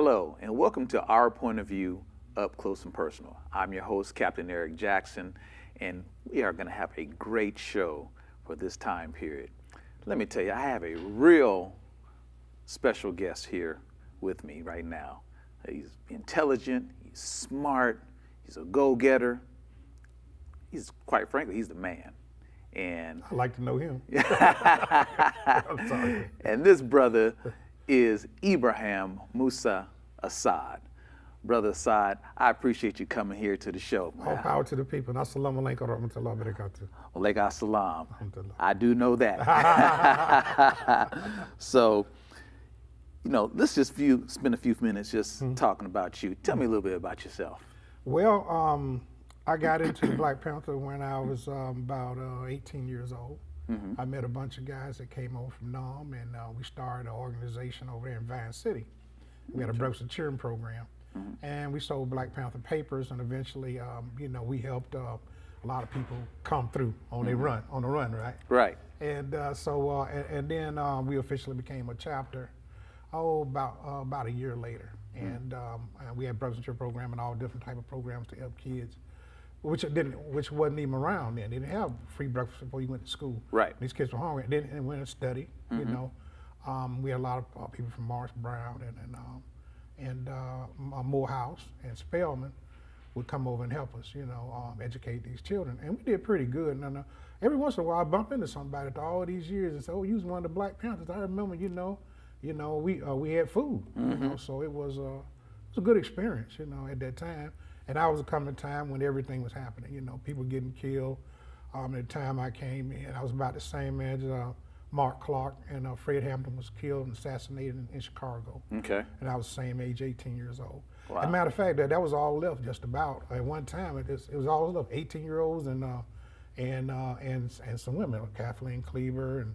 Hello, and welcome to Our Point of View Up Close and Personal. I'm your host, Captain Eric Jackson, and we are going to have a great show for this time period. Let me tell you, I have a real special guest here with me right now. He's intelligent, he's smart, he's a go-getter. He's, quite frankly, he's the man. And I'd like to know him. I'm sorry. And this brother is Ibrahim Musa Assad. Brother Assad, I appreciate you coming here to the show. All power to the people. Assalamu alaikum wa rahmatullahi wa barakatuh. Walaikum assalam. Alhamdulillah. I do know that. So, you know, let's just spend a few minutes just talking about you. Tell me a little bit about yourself. Well, I got into Black Panther when I was about 18 years old. I met a bunch of guys that came over from Nam, and we started an organization over there in Vine City. We had a Breakfast of Children program, and we sold Black Panther papers, and eventually, you know, we helped a lot of people come through on the run, right? Right. And and then we officially became a chapter, about a year later, and we had Breakfast of Children program and all different type of programs to help kids. Which wasn't even around then. They didn't have free breakfast before you went to school. Right. These kids were hungry. They didn't went to study. You know, we had a lot of people from Morris Brown and Morehouse and Spelman would come over and help us. You know, educate these children, and we did pretty good. And every once in a while, I bump into somebody after all these years and say, "Oh, you was one of the Black Panthers." I remember, you know, we had food. You know, so it was a good experience. You know, at that time. And I was coming a time when everything was happening, you know, people getting killed. At the time I came in, I was about the same age as Mark Clark, and Fred Hampton was killed and assassinated in Chicago. Okay. And I was the same age, 18 years old. Wow. As a matter of fact, that was all left just about. At one time, it was all left, 18-year-olds and some women, Kathleen Cleaver and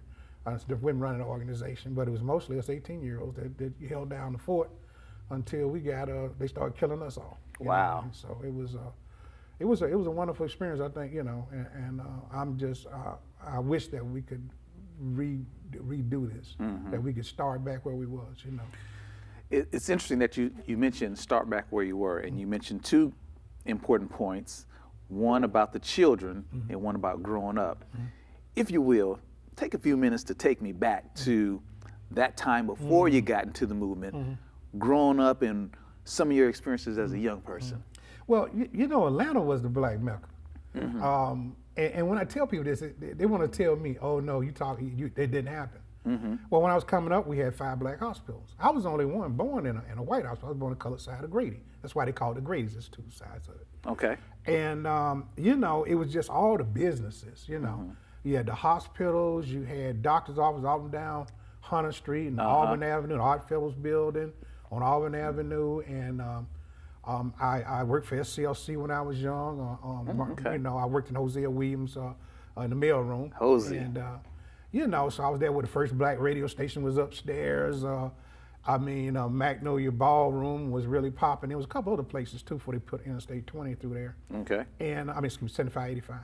different women running the organization, but it was mostly us 18-year-olds that held down the fort until they started killing us all. Wow. So it was a wonderful experience, I think, you know, and I wish that we could redo this, that we could start back where we was, you know. It's interesting that you mentioned start back where you were, and you mentioned two important points, one about the children and one about growing up. If you will, take a few minutes to take me back to that time before you got into the movement, growing up and some of your experiences as a young person. Well, you know, Atlanta was the Black Mecca. And when I tell people this, they want to tell me, oh no, it didn't happen. Well, when I was coming up, we had 5 black hospitals. I was the only one born in a white hospital. I was born on the colored side of Grady. That's why they call it the Grady's. There's 2 sides of it. Okay. And, you know, it was just all the businesses, you know. You had the hospitals, you had doctor's offices up and down Hunter Street and Auburn Avenue, the Art Fellows building on Auburn Avenue, and I worked for SCLC when I was young. You know, I worked in Hosea Williams in the mailroom. Hosea. And you know, so I was there where the first black radio station was upstairs. Magnolia Ballroom was really popping. There was a couple other places too before they put Interstate 20 through there. Okay. And 7585.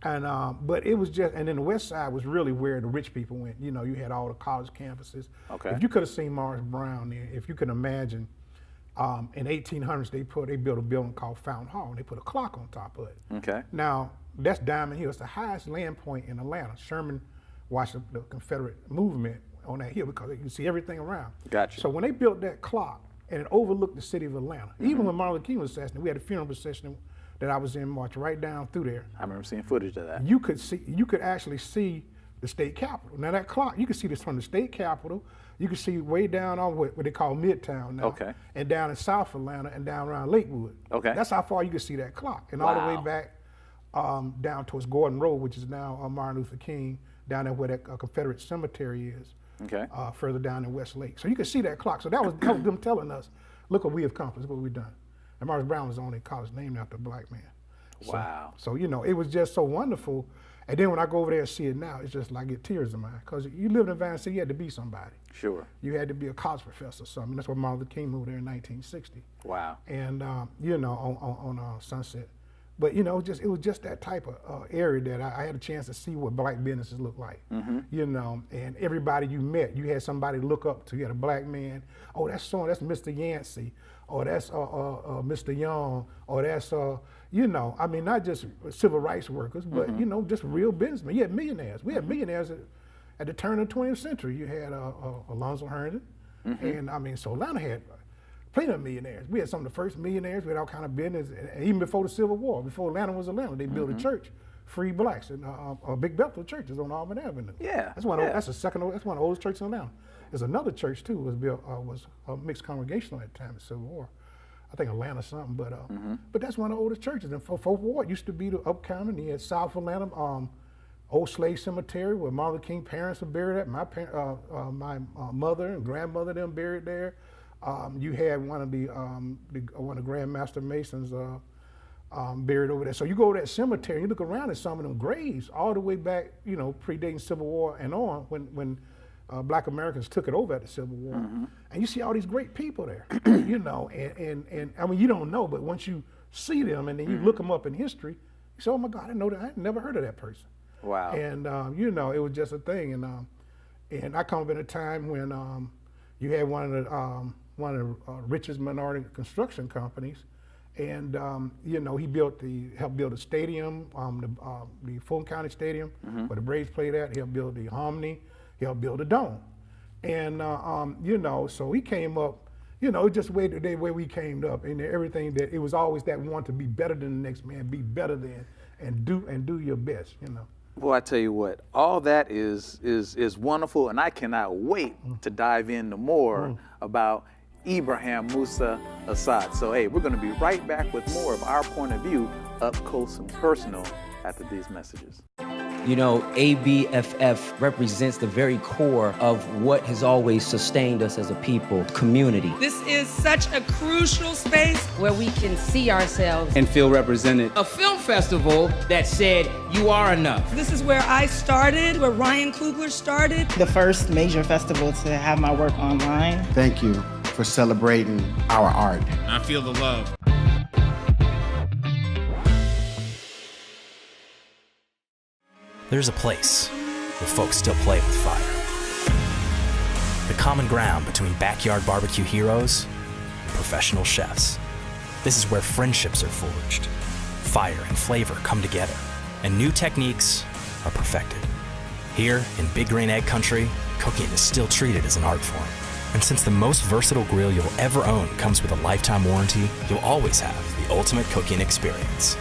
And but it was just, and then the West Side was really where the rich people went. You know, you had all the college campuses. Okay. If you could have seen Morris Brown there, if you could imagine, in 1800s they built a building called Fountain Hall, and they put a clock on top of it. Okay. Now that's Diamond Hill. It's the highest land point in Atlanta. Sherman watched the Confederate movement on that hill because you can see everything around. Gotcha. So when they built that clock, and it overlooked the city of Atlanta, even when Martin Luther King was assassinated, we had a funeral procession that I was in, march right down through there. I remember seeing footage of that. You could actually see the state capitol. Now that clock, you could see this from the state capitol. You could see way down on what they call Midtown now. Okay. And down in South Atlanta and down around Lakewood. Okay. That's how far you could see that clock. And all the way back down towards Gordon Road, which is now Martin Luther King, down there where that Confederate cemetery is. Okay. Further down in Westlake. So you could see that clock. So that was them telling us, look what we have accomplished, look what we've done. And Morris Brown was the only college named after a black man. Wow. So, you know, it was just so wonderful. And then when I go over there and see it now, it's just like I get tears in my eyes. Because you lived in Vine City, you had to be somebody. Sure. You had to be a college professor or something. That's why Martin Luther King moved there in 1960. Wow. And, you know, on Sunset But you know, it was just that type of area that I had a chance to see what black businesses look like. You know, and everybody you met, you had somebody to look up to. You had a black man. Oh, that's Mr. Yancey, or that's Mr. Young, or that's you know, I mean, not just civil rights workers, but you know, just real businessmen. You had millionaires. We had millionaires at the turn of the 20th century. You had Alonzo Herndon, and I mean, so Atlanta had plenty of millionaires. We had some of the first millionaires with all kind of business, and even before the Civil War, before Atlanta was Atlanta, they built a church, Free Blacks, and Big Bethel Church is on Auburn Avenue. Yeah, that's one. That's that's one of the oldest churches in Atlanta. There's another church too. Was built was a mixed congregational at the time of the Civil War. I think Atlanta something, but that's one of the oldest churches. And Fourth Ward used to be the up county. And you had South Atlanta, Old Slave Cemetery, where Martin Luther King parents are buried at. My mother and grandmother them buried there. You had one of the Grandmaster Masons buried over there. So you go to that cemetery, you look around at some of them graves, all the way back, you know, predating Civil War and on, when Black Americans took it over at the Civil War, and you see all these great people there, you know, and I mean, you don't know, but once you see them and then you look them up in history, you say, oh my God, I know that, I never heard of that person. Wow. And you know, it was just a thing, and I come up in a time when you had one of the richest minority construction companies, and you know, he helped build a stadium, the Fulton County Stadium, where the Braves played at. He helped build the Omni. He helped build a dome, and you know, so he came up, you know, just the way we came up, and everything that it was always that want to be better than the next man, be better than, and do your best, you know. Well, I tell you what, all that is wonderful, and I cannot wait to dive into more about Ibrahim Musa Assad. So, hey, we're going to be right back with more of our point of view, up close and personal, after these messages. You know, ABFF represents the very core of what has always sustained us as a people, community. This is such a crucial space where we can see ourselves and feel represented. A film festival that said, you are enough. This is where I started, where Ryan Coogler started. The first major festival to have my work online. Thank you for celebrating our art. I feel the love. There's a place where folks still play with fire. The common ground between backyard barbecue heroes and professional chefs. This is where friendships are forged, fire and flavor come together, and new techniques are perfected. Here in Big Green Egg Country, cooking is still treated as an art form. And since the most versatile grill you'll ever own comes with a lifetime warranty, you'll always have the ultimate cooking experience.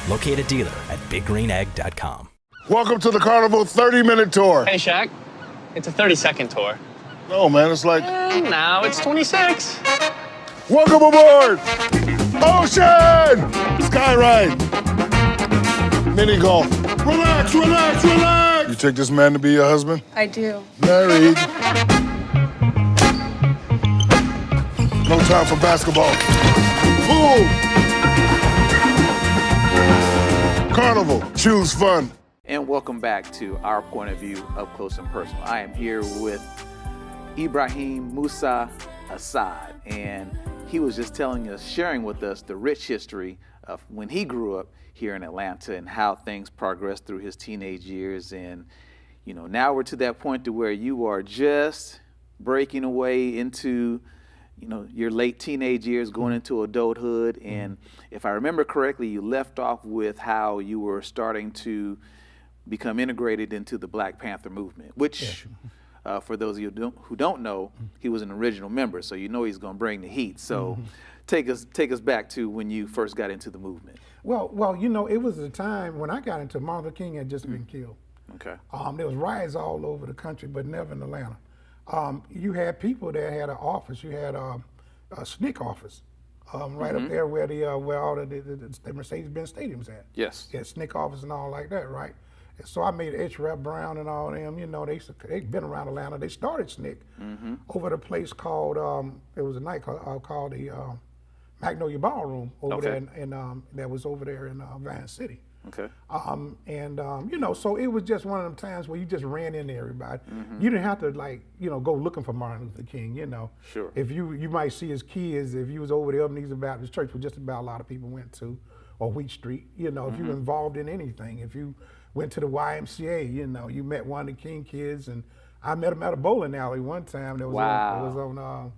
Locate a dealer at biggreenegg.com. Welcome to the Carnival 30-minute tour. Hey, Shaq. It's a 30-second tour. No, man, it's like... now it's 26. Welcome aboard! Ocean! Skyride! Mini golf. Relax, relax, relax! You take this man to be your husband? I do. Married. No time for basketball. Pool! Carnival. Choose fun. And welcome back to our point of view, up close and personal. I am here with Ibrahim Musa Assad, and he was just sharing with us the rich history of when he grew up here in Atlanta and how things progressed through his teenage years. And, you know, now we're to that point to where you are just breaking away into, you know, your late teenage years, going into adulthood. And if I remember correctly, you left off with how you were starting to become integrated into the Black Panther movement, which, for those of you who don't know, he was an original member, so you know he's going to bring the heat. So take us back to when you first got into the movement. Well, you know, it was a time when I got into Martin Luther King had just been killed. Okay. There was riots all over the country, but never in Atlanta. You had people that had an office. You had a SNCC office right up there where all the Mercedes-Benz Stadium's at. Yes. Yeah, SNCC office and all like that, right? And so I made H. Rap Brown and all them, you know, they've been around Atlanta. They started SNCC over at a place called, it was a night called the Magnolia Ballroom over there, and that was over there in Vine City. Okay. You know, so it was just one of them times where you just ran into everybody. You didn't have to, like, you know, go looking for Martin Luther King, you know. Sure. If you might see his kids, if you was over the Ebenezer Baptist Church, which just about a lot of people went to, or Wheat Street. You know, if you were involved in anything, if you went to the YMCA, you know, you met one of the King kids, and I met him at a bowling alley one time. That was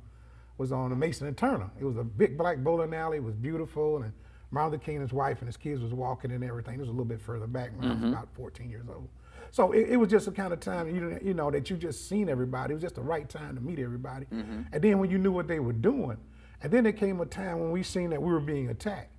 was on Mason and Turner. It was a big black bowling alley. It was beautiful, and Martin Luther King and his wife and his kids was walking and everything. It was a little bit further back when I was about 14 years old. So it was just a kind of time, you know, that you just seen everybody. It was just the right time to meet everybody. And then when you knew what they were doing, and then there came a time when we seen that we were being attacked.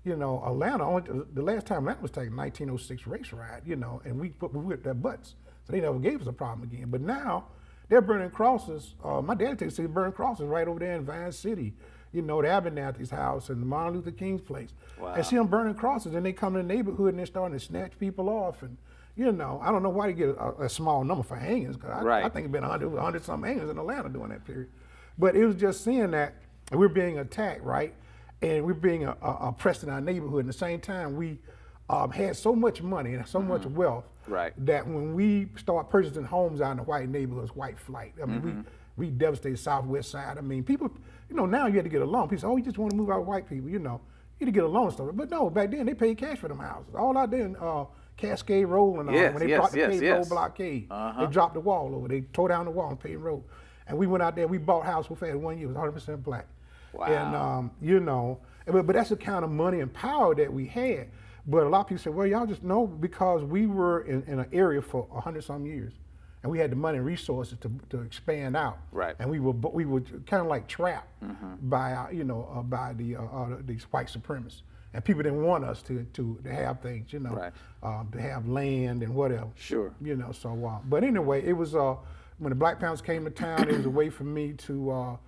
You know, Atlanta, the last time Atlanta was taken, 1906 race riot, you know, and we whipped their butts. So they never gave us a problem again. But now they're burning crosses. My dad takes to burn crosses right over there in Vine City. You know, the Abernathy's house and Martin Luther King's place. Wow. And see them burning crosses, and they come to the neighborhood and they're starting to snatch people off. And, you know, I don't know why they get a small number for hangings, because I think it's been 100 some hangings in Atlanta during that period. But it was just seeing that we're being attacked, right? And we're being oppressed in our neighborhood. At the same time, we had so much money and so much wealth that when we start purchasing homes out in the white neighborhoods, white flight. I mean, we devastated Southwest Side. I mean, people, you know, now you had to get a loan. People say, oh, you just want to move out with white people, you know. You had to get a loan and stuff. But no, back then they paid cash for them houses. All out there in Cascade Road and all. When they brought the paved road blockade, they dropped the wall over. They tore down the wall and paved road. And we went out there, we bought a house within 1 year. It was 100% black. Wow. And, you know, but that's the kind of money and power that we had. But a lot of people say, well, y'all just know, because we were in an area for 100 some years. And we had the money and resources to expand out. Right. And we were kind of like trapped by, you know, by these white supremacists. And people didn't want us to have things, you know, to have land and whatever. Sure. You know, so, but anyway, it was, when the Black Panthers came to town, it was a way for me to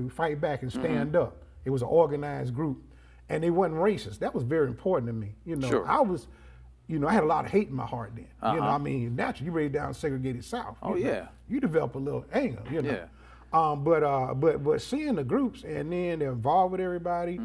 fight back and stand up. It was an organized group, and they wasn't racist. That was very important to me. You know, I was, you know, I had a lot of hate in my heart then. You know, I mean, naturally, you raised down segregated South. You develop a little anger, you know. But seeing the groups, and then they're involved with everybody.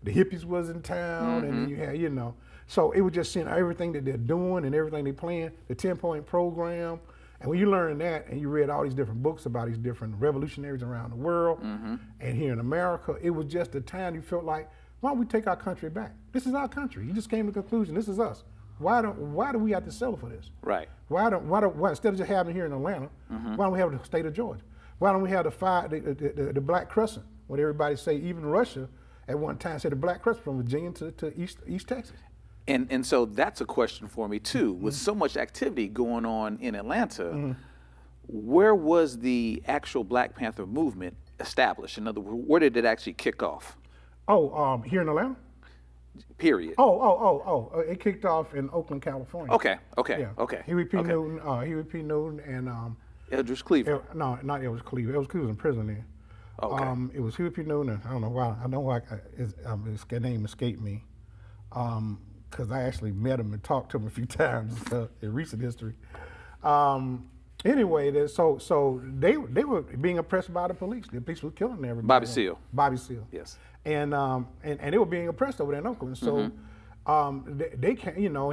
The hippies was in town, and then you had, you know. So it was just seeing everything that they're doing and everything they're playing, the 10-point program. And when you learn that and you read all these different books about these different revolutionaries around the world and here in America, it was just a time you felt like, why don't we take our country back? This is our country. You just came to the conclusion, this is us. Why do we have to settle for this? Right. Why instead of just having it here in Atlanta, why don't we have it in the state of Georgia? Why don't we have the Black Crescent? What everybody say, even Russia at one time said the Black Crescent from Virginia to East Texas. And so that's a question for me too. With so much activity going on in Atlanta, where was the actual Black Panther movement established? In other words, where did it actually kick off? Oh, here in Atlanta? Period. It kicked off in Oakland, California. Okay. Huey P. Newton and Eldridge Cleaver. No, not Eldridge Cleaver. Eldridge Cleaver was in prison then. Okay. It was Huey P. Newton, and I don't know why. I know why his name escaped me. Because I actually met him and talked to him a few times in recent history. Anyway, so they were being oppressed by the police. The police were killing everybody. Bobby Seale. Bobby Seale. Yes. And they were being oppressed over there in Oakland. So they can, you know,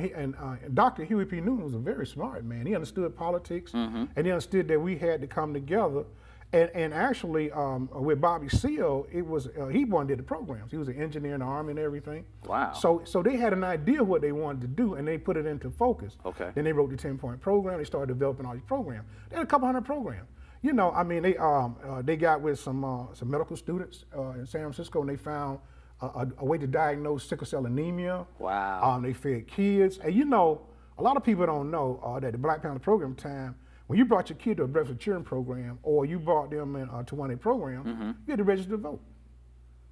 Dr. Huey P. Newton was a very smart man. He understood politics, and he understood that we had to come together. And actually, with Bobby Seale, it was he did the programs. He was an engineer in the Army and everything. Wow. So they had an idea what they wanted to do, and they put it into focus. Okay. Then they wrote the 10-point program. They started developing all these programs. They had a couple hundred programs. You know, I mean, they got with some medical students in San Francisco, and they found a way to diagnose sickle cell anemia. Wow. They fed kids, and you know, a lot of people don't know that the Black Panther program time. When you brought your kid to a Breakfast with Children program, or you brought them to one of their programs, you had to register to vote.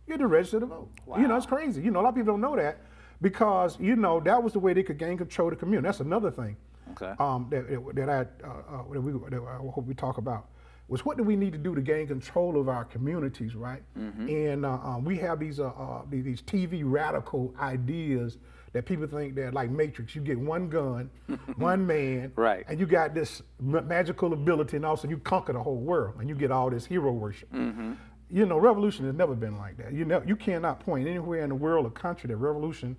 You had to register to vote. Wow. You know, it's crazy. You know, a lot of people don't know that because, you know, that was the way they could gain control of the community. That's another thing Okay. that I hope we talk about. Was what do we need to do to gain control of our communities, right? And we have these TV radical ideas that people think they're like Matrix. You get one gun, one man, Right. and you got this magical ability, and also you conquer the whole world, and you get all this hero worship. You know, revolution has never been like that. You cannot point anywhere in the world or country that revolution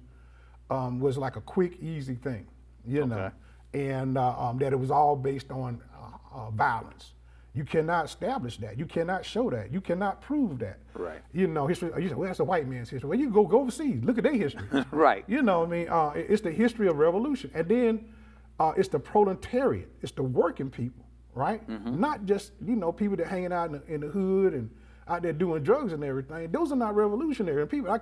was like a quick, easy thing. You know, and that it was all based on violence. You cannot establish that. You cannot show that. You cannot prove that. Right. You know, history. You say, well, that's a white man's history. Well, you go overseas. Look at their history. Right. You know, what I mean, it's the history of revolution, and then it's the proletariat. It's the working people, right? Not just people that hanging out in the hood and out there doing drugs and everything. Those are not revolutionary. And people,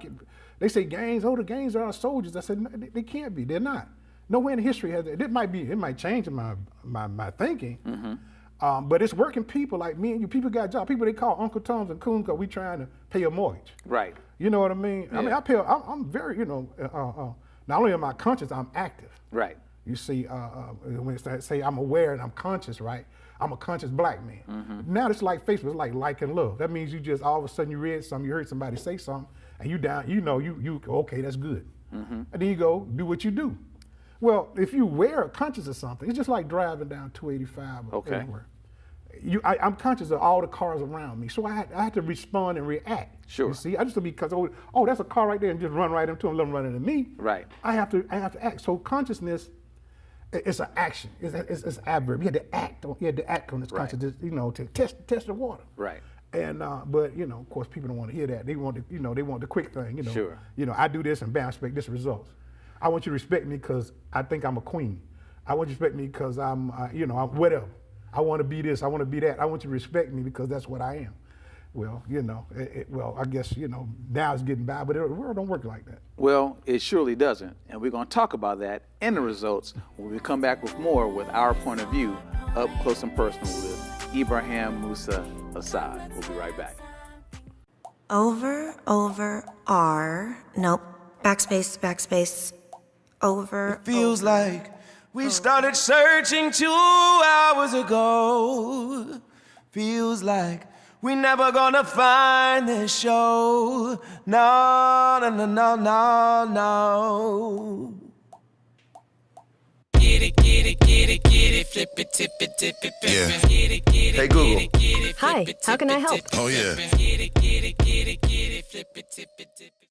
they say gangs. Oh, the gangs are our soldiers. I said no, they can't be. They're not. Nowhere in history has it. It might change my thinking. But it's working people like me and you. People got jobs. People they call Uncle Toms and Coons because we trying to pay a mortgage. Right. You know what I mean? Yeah. I mean, I'm very, not only am I conscious, I'm active. Right. You see, when I say I'm aware and I'm conscious, right? I'm a conscious black man. Now it's like Facebook, it's like and love. That means you just all of a sudden you read something, you heard somebody say something, and you down, you okay, that's good. And then you go do what you do. Well, if you aware or conscious of something, it's just like driving down 285 or anywhere. I'm conscious of all the cars around me, so I had to respond and react. Sure. You see, I just to be because oh, that's a car right there, and just run right into him, let him run into me. Right. I have to act. So consciousness, it's an action. It's an adverb. You had to act on. You had to act on this consciousness. To test the water. Right. And but of course, people don't want to hear that. They want they want the quick thing. Sure. I do this and bam, I expect this results. I want you to respect me because I think I'm a queen. I want you to respect me because I'm I'm whatever. I want to be this. I want to be that. I want you to respect me because that's what I am. Well, I guess now it's getting bad, but the world don't work like that. Well, it surely doesn't, and we're going to talk about that and the results when we come back with more with our point of view, up close and personal with Ibrahim Musa Assad. We'll be right back. Over, nope, backspace, over. It feels like we started searching 2 hours ago. Feels like we never gonna find this show. No. Get it, flip it, tip it, dip it, Yeah. Hey Google. Hi, how can I help? Oh yeah. Get it, flip it, tip it, dip it.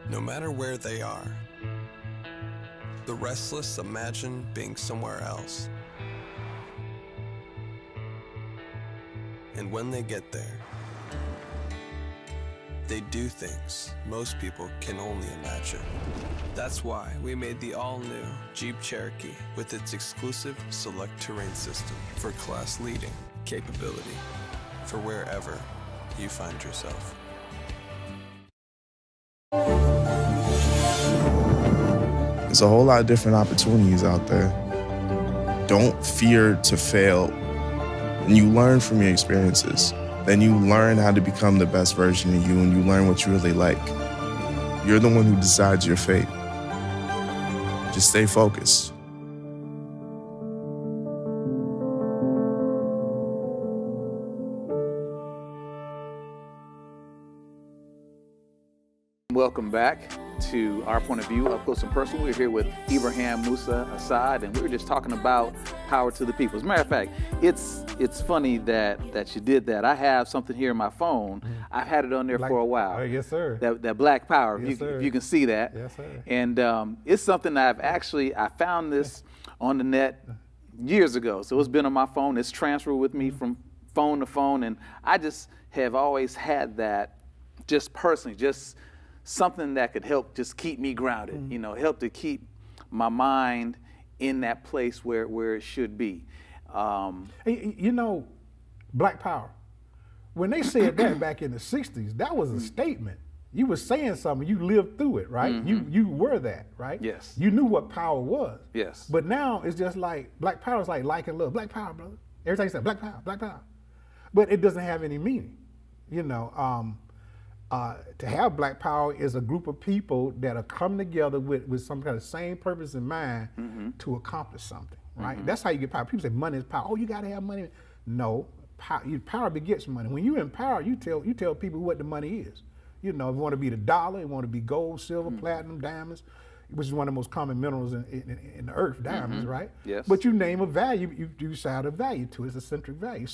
No matter where they are, the restless imagine being somewhere else. And when they get there, they do things most people can only imagine. That's why we made the all-new Jeep Cherokee with its exclusive Select Terrain system for class-leading capability for wherever you find yourself. There's a whole lot of different opportunities out there. Don't fear to fail. And you learn from your experiences. Then you learn how to become the best version of you, and you learn what you really like. You're the one who decides your fate. Just stay focused. Welcome back to Our Point of View, Up Close and Personal. We're here with Ibrahim Musa Assad, and we were just talking about power to the people. As a matter of fact, it's funny that you did that. I have something here in my phone. I've had it on there for a while. Yes, sir. That Black Power, Yes, sir. if you can see that. Yes, sir. And it's something that I found this on the net years ago. So it's been on my phone. It's transferred with me from phone to phone, and I just have always had that just personally, just something that could help just keep me grounded, help to keep my mind in that place where it should be. Black Power, when they said that back in the 60s, that was a statement. You were saying something, you lived through it, right? You were that, right? Yes. You knew what power was. Yes. But now it's just like, Black Power is like and love. Black Power, brother. Every time you say Black Power, Black Power. But it doesn't have any meaning, to have Black Power is a group of people that are coming together with some kind of same purpose in mind to accomplish something, right? That's how you get power. People say money is power. Oh, you got to have money. No, power begets money. When you're in power, you tell people what the money is. If you want to be the dollar, you want to be gold, silver, platinum, diamonds, which is one of the most common minerals in the earth, diamonds, right? Yes. But you name a value, you assign a value to it. It's a centric value.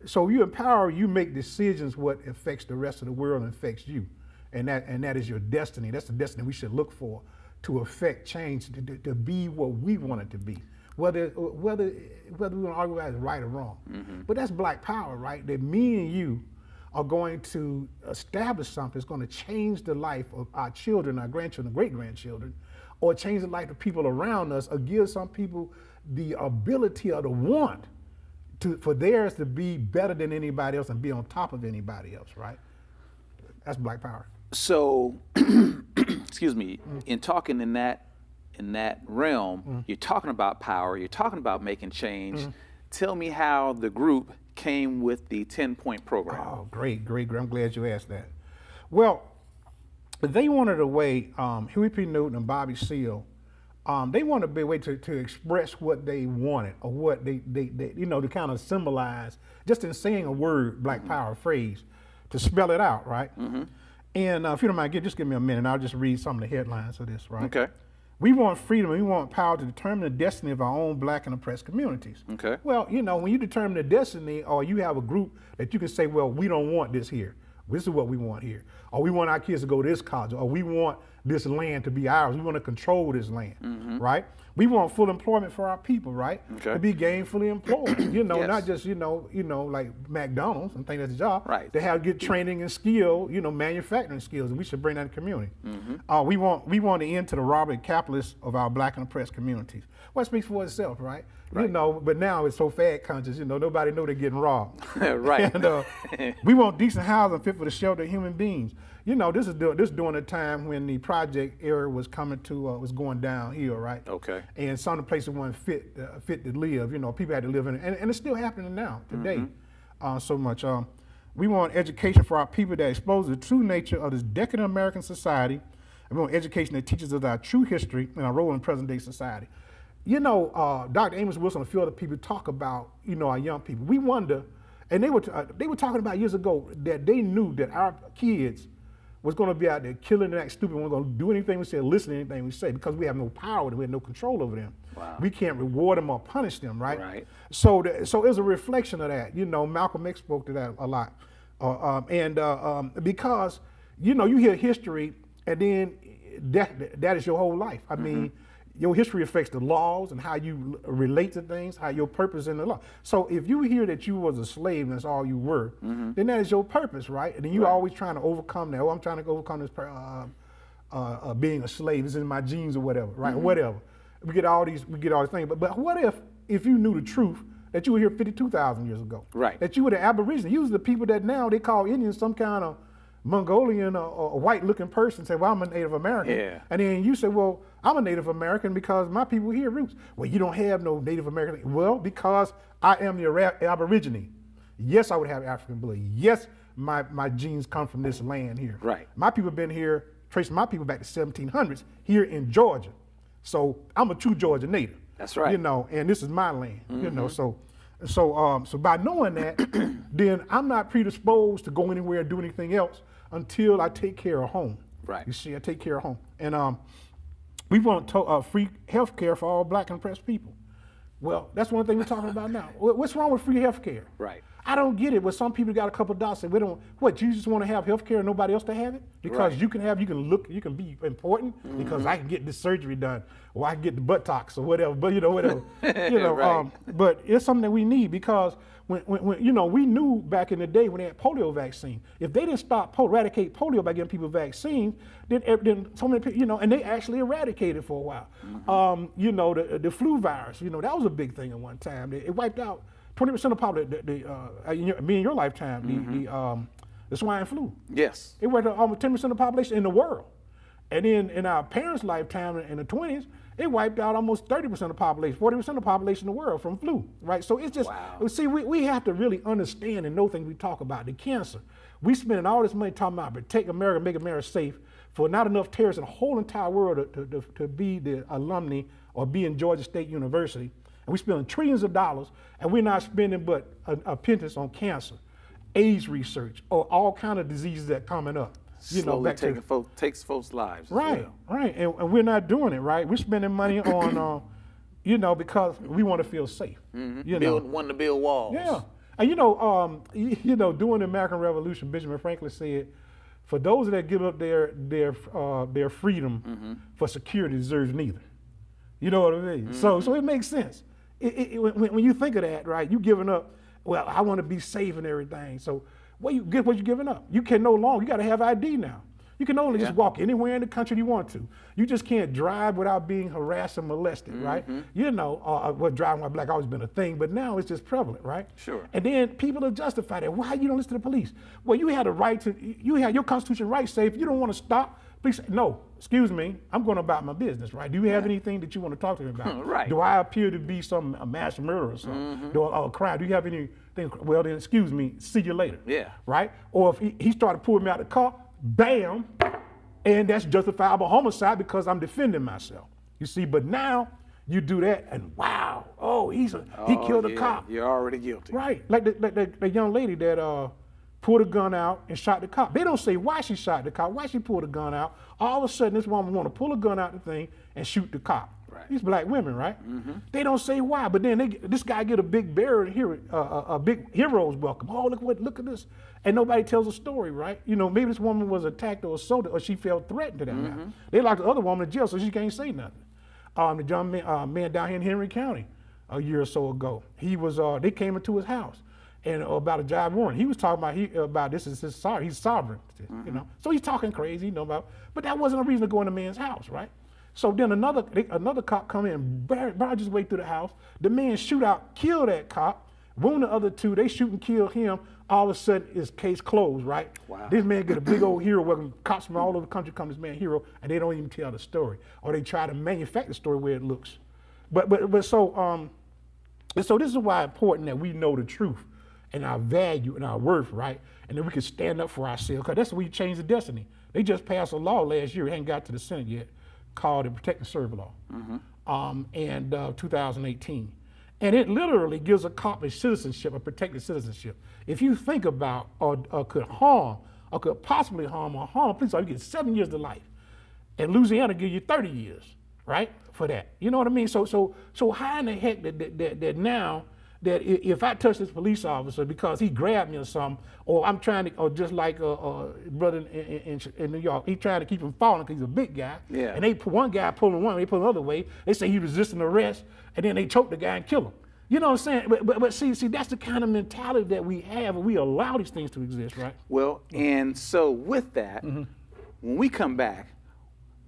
So you empower, you make decisions what affects the rest of the world and affects you. And that is your destiny. That's the destiny we should look for, to affect change, to be what we want it to be, whether we want to argue about it right or wrong. But that's Black power, right? That me and you are going to establish something that's going to change the life of our children, our grandchildren, great-grandchildren, or change the life of people around us, or give some people the ability or the want for theirs to be better than anybody else and be on top of anybody else, right? That's Black power. So, excuse me, in talking in that realm, you're talking about power, you're talking about making change. Tell me how the group came with the 10-point program. Oh, great. I'm glad you asked that. Well, they wanted a way, Huey P. Newton and Bobby Seale, they wanted a way to express what they wanted, or what they to kind of symbolize, just in saying a word, Black power phrase, to spell it out, right? And if you don't mind, just give me a minute, I'll just read some of the headlines of this, right? Okay. We want freedom, we want power to determine the destiny of our own Black and oppressed communities. Okay. Well, when you determine the destiny, or you have a group that you can say, well, we don't want this here. This is what we want here. Or we want our kids to go to this college, or we want this land to be ours. We want to control this land, right? We want full employment for our people, right? Okay. To be gainfully employed, Yes. not just, like McDonald's and think that's a job. Right. They have good training and skill, manufacturing skills, and we should bring that in the community. We want to end to the robbery and capitalists of our Black and oppressed communities. Well, it speaks for itself, right? Right. But now it's so fad conscious, nobody know they're getting robbed. Right. And we want decent housing fit for the shelter of human beings. This is during a time when the project era was coming to, was going downhill, right? Okay. And some of the places weren't fit to live. People had to live in it, and it's still happening now today. So much. We want education for our people that exposes the true nature of this decadent American society, and we want education that teaches us our true history and our role in present day society. Dr. Amos Wilson and a few other people talk about, our young people. We wonder, and they were talking about years ago that they knew that our kids was going to be out there killing and act stupid. We weren't going to do anything we say, listen to anything we say, because we have no power, we have no control over them. Wow. We can't reward them or punish them, right? Right. So it's a reflection of that. Malcolm X spoke to that a lot. Because, you hear history, and then that is your whole life. I mean, your history affects the laws and how you relate to things, how your purpose in the law. So if you hear that you was a slave and that's all you were, then that is your purpose, right? And then you're always trying to overcome that. Oh, I'm trying to overcome this being a slave. It's in my genes or whatever, right? Or whatever. We get all these things. But what if you knew the truth that you were here 52,000 years ago? Right. That you were the Aborigines. You was the people that now they call Indians some kind of Mongolian or white-looking person. Say, well, I'm a Native American. Yeah. And then you say, well, I'm a Native American because my people here roots. Well, you don't have no Native American. Well, because I am the Aborigine. Yes, I would have African blood. Yes, my genes come from this land here. Right. My people have been here, tracing my people back to 1700s here in Georgia. So I'm a true Georgia native. That's right. And this is my land. So by knowing that, then I'm not predisposed to go anywhere and do anything else until I take care of home. Right. You see, I take care of home. And we want free health care for all Black and oppressed people. Well, that's one thing we're talking about now. What's wrong with free health care? Right. I don't get it. Well, some people got a couple of dollars. Say, we don't. What? You just want to have health care and nobody else to have it? Because Right. you can be important because I can get this surgery done, or I can get the buttocks or whatever. But whatever. Right. But it's something that we need because when we knew back in the day when they had polio vaccine, if they didn't eradicate polio by giving people vaccines, then so many people, and they actually eradicated for a while. The flu virus, that was a big thing at one time. It wiped out 20% of population, me in your lifetime, the swine flu. Yes. It wiped out almost 10% of the population in the world. And then in our parents' lifetime in the 20s, it wiped out almost 30% of the population, 40% of the population in the world from flu, right? So it's just, see, we have to really understand and know things we talk about. The cancer, we spending all this money talking about protect America, make America safe, for not enough terrorists in the whole entire world to be the alumni or be in Georgia State University. And we're spending trillions of dollars, and we're not spending but a pittance on cancer, AIDS research, or all kind of diseases that coming up. Slowly takes folks' lives. Right, as well. right, and we're not doing it, right? We're spending money on, because we want to feel safe. Wanting to build walls. Yeah, and during the American Revolution, Benjamin Franklin said, For those that give up their freedom for security deserves neither. You know what I mean? So it makes sense. When you think of that, right, you giving up, well, I want to be safe and everything. So what you giving up? You can no longer, you got to have ID now. You can only just walk anywhere in the country you want to. You just can't drive without being harassed and molested, right? You know, driving while black always been a thing, but now it's just prevalent, right? Sure. And then people are justified that. Why you don't listen to the police? Well, you had a right to, you had your constitutional right say if you don't want to stop, please say, no, excuse me, I'm going about my business, right? Do you have anything that you want to talk to me about? Right. Do I appear to be a mass murderer or something? Or a crime? Do you have anything? Well, then excuse me, see you later. Yeah. Right? Or if he started pulling me out of the car, bam, and that's justifiable homicide because I'm defending myself. You see, but now you do that and wow, he killed a cop. You're already guilty. Right, like the young lady that pulled a gun out and shot the cop. They don't say why she shot the cop, why she pulled a gun out. All of a sudden this woman want to pull a gun out the thing and shoot the cop. Right. These black women, right? They don't say why, but then this guy get a big burial here, a big hero's welcome. Oh, look at this. And nobody tells a story, right? You know, maybe this woman was attacked or assaulted or she felt threatened to that matter. They locked the other woman in jail so she can't say nothing. The young man down here in Henry County a year or so ago, he was, they came into his house and about a job warrant. He was talking about this is his sovereign, he's sovereign, you know? So he's talking crazy, you know, but that wasn't a reason to go in the man's house, right? So then another cop come in, barge his way through the house. The man shoot out, kill that cop, wound the other two. They shoot and kill him. All of a sudden, it's case closed, right? Wow. This man get a big old hero. Welcome. Cops from all over the country come to this man hero, and they don't even tell the story, or they try to manufacture the story where it looks. So this is why it's important that we know the truth and our value and our worth, right? And then we can stand up for ourselves, because that's where we change the destiny. They just passed a law last year. It hadn't got to the Senate yet, called the Protect and Serve Law, 2018. And it literally gives a cop a citizenship, a protected citizenship. If you think about or could harm or could possibly harm a police officer, you get 7 years to life. And Louisiana give you 30 years, right, for that. You know what I mean? So how in the heck that now that if I touch this police officer because he grabbed me or something, or I'm trying to, or just like a brother in New York, he's trying to keep him falling because he's a big guy. Yeah. And they put one guy pulling one, they pull the other way. They say he resisting arrest, and then they choke the guy and kill him. You know what I'm saying? But see, that's the kind of mentality that we have, and we allow these things to exist, right? Well, and so with that, when we come back,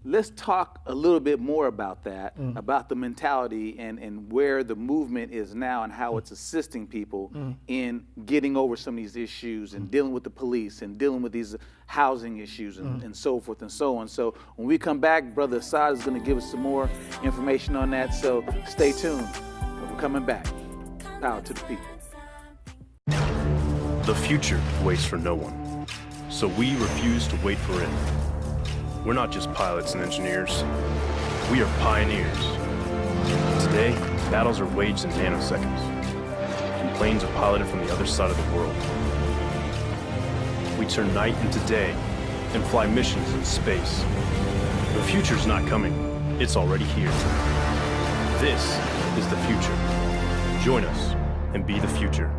let's talk a little bit more about that, about the mentality and where the movement is now and how it's assisting people in getting over some of these issues and dealing with the police and dealing with these housing issues and so forth and so on. So when we come back, Brother Assad is going to give us some more information on that. So stay tuned. We're coming back. Power to the people. The future waits for no one, so we refuse to wait for it. We're not just pilots and engineers, we are pioneers. Today, battles are waged in nanoseconds, and planes are piloted from the other side of the world. We turn night into day and fly missions in space. The future's not coming, it's already here. This is the future. Join us and be the future.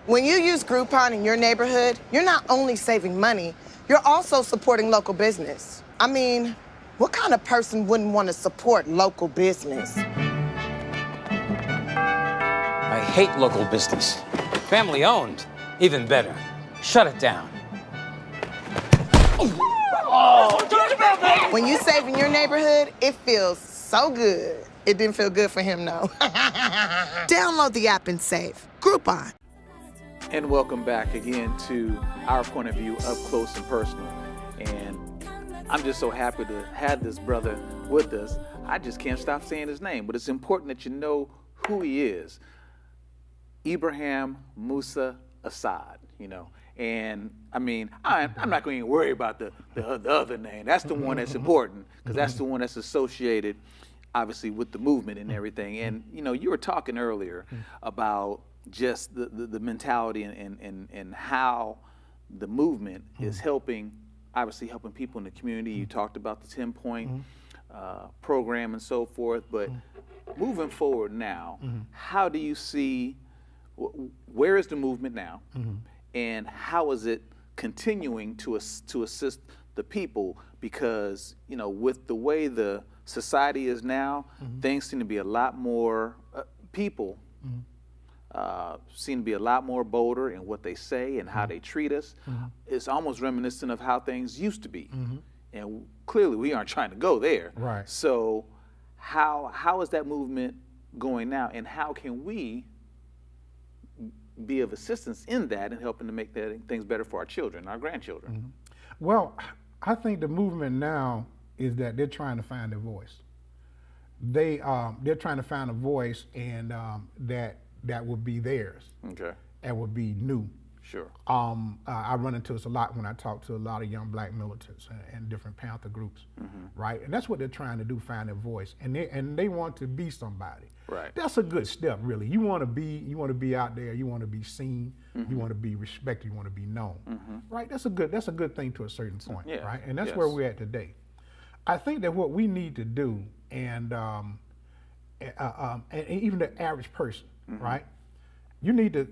When you use Groupon in your neighborhood, you're not only saving money, you're also supporting local business. I mean, what kind of person wouldn't want to support local business? I hate local business. Family owned, even better. Shut it down. When you save in your neighborhood, it feels so good. It didn't feel good for him, though. Download the app and save. Groupon. And welcome back again to our point of view, up close and personal. And I'm just so happy to have this brother with us. I just can't stop saying his name, but it's important that you know who he is. Ibrahim Musa Assad, you know. And I mean, I'm not going to worry about the other name. That's the one that's important, because that's the one that's associated, obviously, with the movement and everything. And you were talking earlier about just the mentality and how the movement is helping people in the community. You talked about the 10-point program and so forth, but moving forward now, how do you see, where is the movement now, and how is it continuing to assist the people? Because with the way the society is now, things seem to be a lot more, people seem to be a lot more bolder in what they say and how they treat us. It's almost reminiscent of how things used to be. And clearly we aren't trying to go there. Right. So how is that movement going now, and how can we be of assistance in that and helping to make things better for our children, our grandchildren? Well, I think the movement now is that they're trying to find their voice. They're trying to find a voice, and that would be theirs. Okay. That would be new. Sure. I run into this a lot when I talk to a lot of young black militants and different Panther groups, right? And that's what they're trying to do, find their voice, and they want to be somebody. Right. That's a good step, really. You want to be out there. You want to be seen. You want to be respected. You want to be known, right? That's a good thing to a certain point, right? And that's where we're at today. I think that what we need to do, and even the average person, right? You need to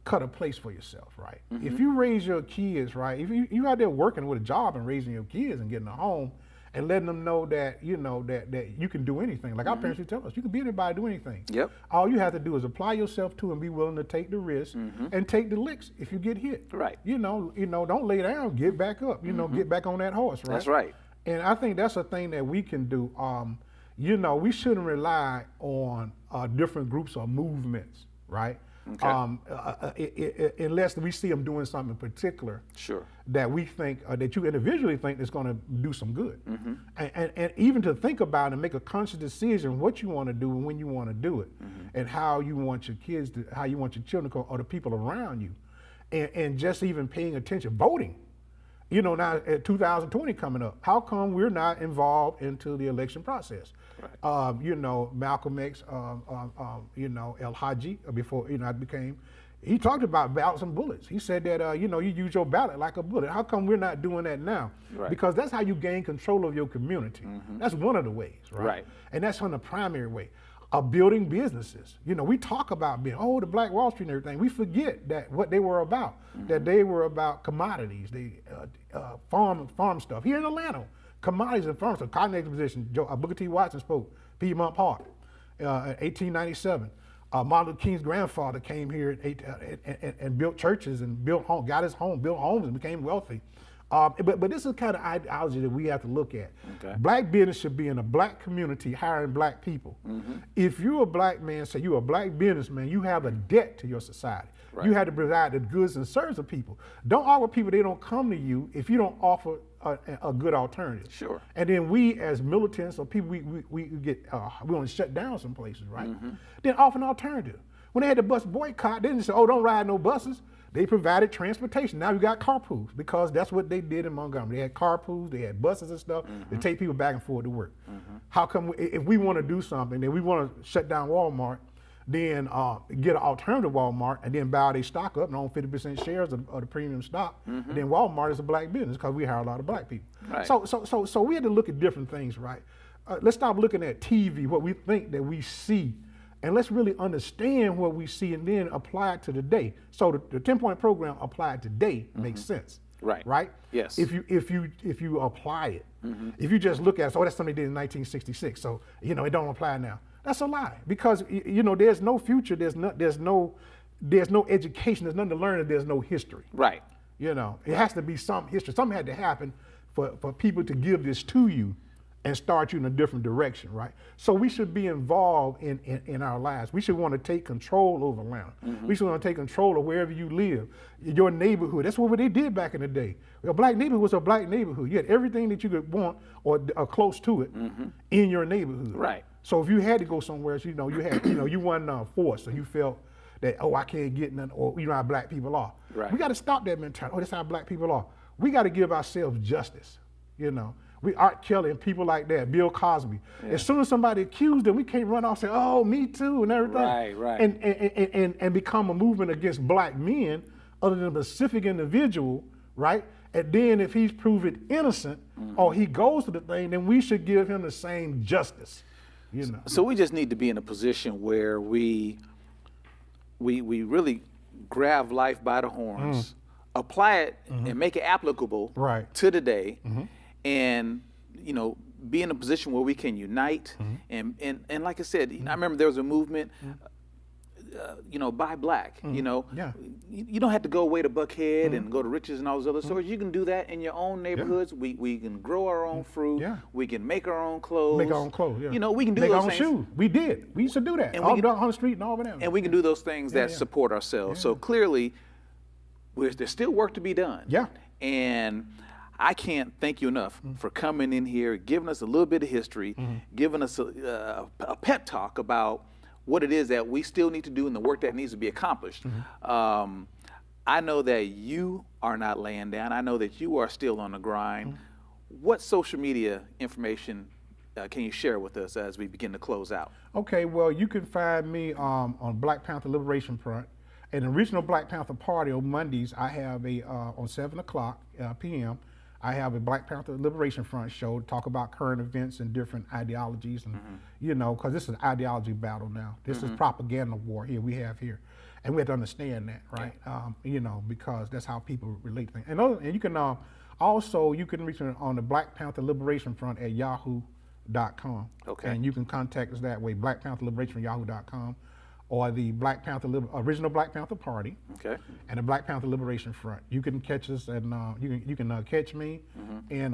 cut a place for yourself, right? If you raise your kids, right? If you out there working with a job and raising your kids and getting a home and letting them know that that you can do anything. Like our parents would tell us, you can be anybody, do anything. Yep. All you have to do is apply yourself to and be willing to take the risk and take the licks if you get hit. Right. Don't lay down, get back up. Get back on that horse, right? That's right. And I think that's a thing that we can do. We shouldn't rely on different groups or movements, right? Okay. Unless we see them doing something in particular, sure, that we think, that you individually think is going to do some good, and even to think about and make a conscious decision what you want to do and when you want to do it, and how you want your kids to, how you want your children to, or the people around you, and just even paying attention, voting. Now at 2020 coming up, how come we're not involved into the election process? Right. Malcolm X, El Haji, before I became, he talked about ballots and bullets. He said that you use your ballot like a bullet. How come we're not doing that now? Right. Because that's how you gain control of your community. That's one of the ways, right? Right. And that's one of the primary way. Building businesses. We talk about the Black Wall Street and everything. We forget that what they were about, that they were about commodities, farm stuff. Here in Atlanta, commodities and farm stuff, cotton exposition, Booker T. Watson spoke, Piedmont Park, 1897. Martin Luther King's grandfather came here and built churches and built homes, got his home, built homes and became wealthy. But this is the kind of ideology that we have to look at. Okay. Black business should be in a black community hiring black people. If you're a black man, say you're a black businessman, you have a debt to your society. Right. You have to provide the goods and services of people. Don't offer people they don't come to you if you don't offer a good alternative. Sure. And then we as militants or people, we want to shut down some places, right? Then offer an alternative. When they had the bus boycott, they didn't say, don't ride no buses. They provided transportation. Now you got carpools, because that's what they did in Montgomery. They had carpools, they had buses and stuff to take people back and forth to work. How come if we want to do something, then we want to shut down Walmart, then get an alternative Walmart, and then buy their stock up and own 50% shares of the premium stock, and then Walmart is a black business because we hire a lot of black people. Right. So we had to look at different things, right? Let's stop looking at TV, what we think that we see, and let's really understand what we see and then apply it to the day. So the 10-point program applied today makes sense. Right. Right? Yes. If you apply it, if you just look at it, that's something they did in 1966, so it don't apply now. That's a lie, because there's no future, there's no education, there's nothing to learn, and there's no history. Right. It has to be some history. Something had to happen for people to give this to you and start you in a different direction, right? So we should be involved in our lives. We should want to take control over land. We should want to take control of wherever you live, your neighborhood. That's what they did back in the day. A black neighborhood was a black neighborhood. You had everything that you could want or close to it in your neighborhood. Right. So if you had to go somewhere else, you had, you wasn't forced, so you felt that, I can't get none, or how black people are. Right. We got to stop that mentality. Oh, that's how black people are. We got to give ourselves justice, you know. We Art Kelly and people like that, Bill Cosby. Yeah. As soon as somebody accused them, we can't run off and say, oh, me too, and everything. Right. And become a movement against black men other than a specific individual, right? And then if he's proven innocent or he goes to the thing, then we should give him the same justice, you know. So we just need to be in a position where we really grab life by the horns, apply it and make it applicable to the day, and you know, be in a position where we can unite and like I said, I remember there was a movement, you know, buy black. You know, you don't have to go away to Buckhead and go to Rich's and all those other stores. You can do that in your own neighborhoods. We can grow our own fruit. We can make our own clothes. Make our own clothes. Yeah. You know, we can do make those our own things. shoes. We did. We used to do that. And all we down on the street and all over there. And we can do those things that support ourselves. So clearly, there's still work to be done. Yeah. And I can't thank you enough for coming in here, giving us a little bit of history, giving us a pep talk about what it is that we still need to do and the work that needs to be accomplished. I know that you are not laying down. I know that you are still on the grind. What social media information can you share with us as we begin to close out? Okay, well, you can find me on Black Panther Liberation Front. And the Regional Black Panther Party on Mondays, I have a, on 7 o'clock p.m., I have a Black Panther Liberation Front show to talk about current events and different ideologies, and you know, because this is an ideology battle now. This is propaganda war here we have here, and we have to understand that, right? You know, because that's how people relate to things. And you can also you can reach me on the Black Panther Liberation Front at yahoo.com. Okay. And you can contact us that way, Black Panther Liberation from yahoo.com. Or the Black Panther Original Black Panther Party, and the Black Panther Liberation Front. You can catch us, and you can catch me, and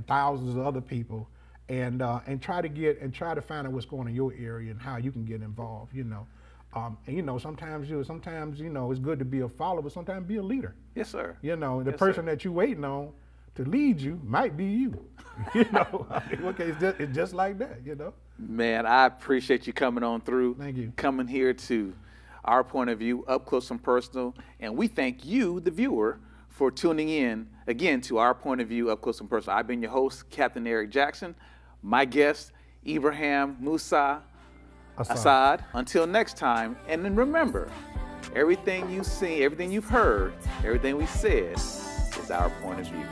thousands of other people, and try to find out what's going on in your area and how you can get involved. You know, and you know sometimes you know it's good to be a follower, but sometimes be a leader. Yes, sir. You know, the person that you're waiting on to lead you might be you. You know, okay, it's just like that. You know. Man, I appreciate you coming on through. Thank you. Coming here to Our Point of View, up close and personal. And we thank you, the viewer, for tuning in again to Our Point of View, up close and personal. I've been your host, Captain Eric Jackson. My guest, Ibrahim Musa Assad. Until next time, and then remember, everything you've seen, everything you've heard, everything we said is Our Point of View.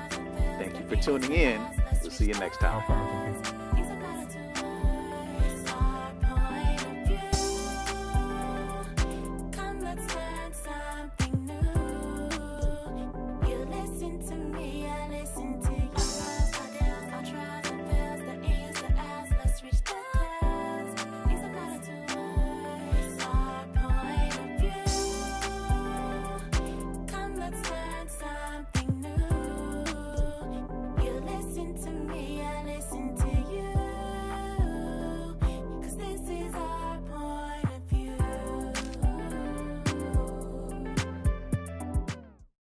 Thank you for tuning in. We'll see you next time.